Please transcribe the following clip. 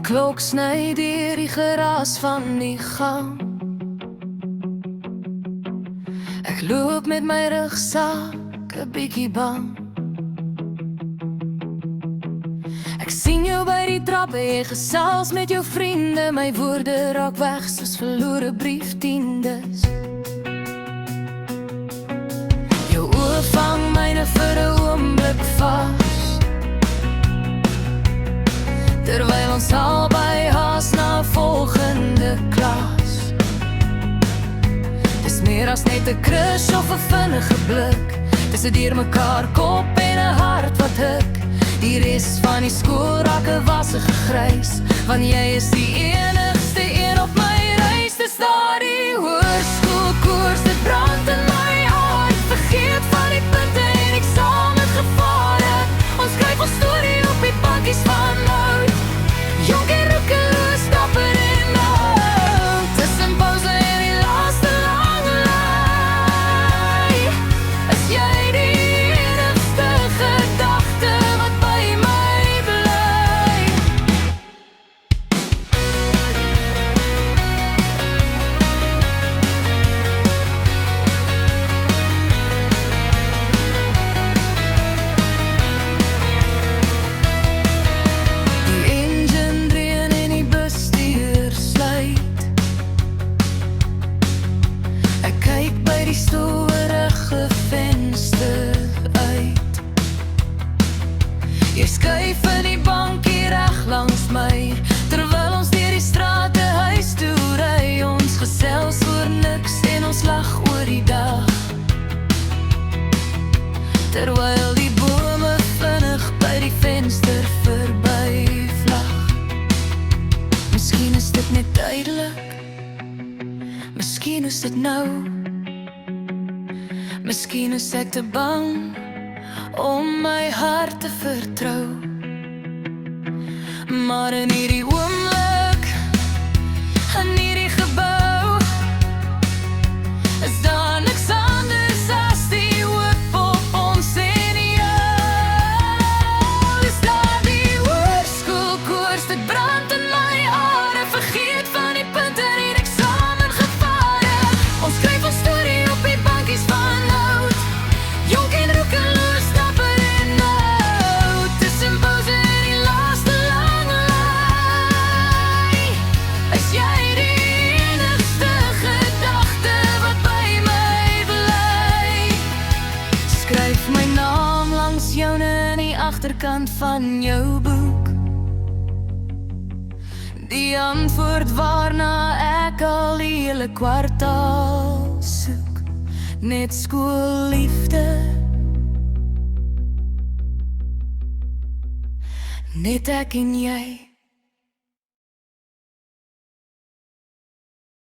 klok sny deur die geraas van die gang. Ek loop met my rugsak, 'n bietjie bang. Ek sien jou by die trappe, jy gesels met jou vriende. My woorde raak weg soos verlore brieftiendes. Jou oë vang myne vir 'n oomblik vas, terwyl ons albei haas na volgende klas. Dis meer as net 'n crush of 'n vinnige blik. Dis 'n deurmekaar kop en 'n hart wat hik. Die res van die skool raak 'n wassige grys, want jy is die enigste een op my reis. Dis daardie hoërskoolkoers, dit brand in my hart. Vergeet van die punte en eksamengevare. Ons skryf ons storie op die pakkies van hout. Jonk en roekeloos, dapper en oud. Tussen pouse en die laaste lange lei, is jy die enigste gedagte wat by my bly. Die engine dreun en die bestuur sluit. Ek kyk by die stowwerige venster uit. Jy skuif in die bankie reg langs my, terwyl ons deur die strate huis toe ry. Ons gesels oor niks en ons lag oor die dag, terwyl die bome vinnig by die venster verby vlag. Miskien is dit net duidelik, miskien is dit nou. Miskien is ek te bang om my hart te vertrou. Maar in hierdie oomblik, in hierdie gebou, is daar niks anders as die hoop op ons en jou. Is daar die hoërskoolkoers, dit brand in my hare. Vergeet van die punte en eksamengevare. Ons skryf ons storie op die bankies van hout. Jonk en roekeloos, dapper en oud. Tussen pouse en die laaste lange lei, is jy die enigste gedagte wat by my bly. Skryf my naam langs joune in die agterkant van jou boek. Die antwoord waarna ek al die hele kwartaal soek. Net skoolliefde, net ek en jy.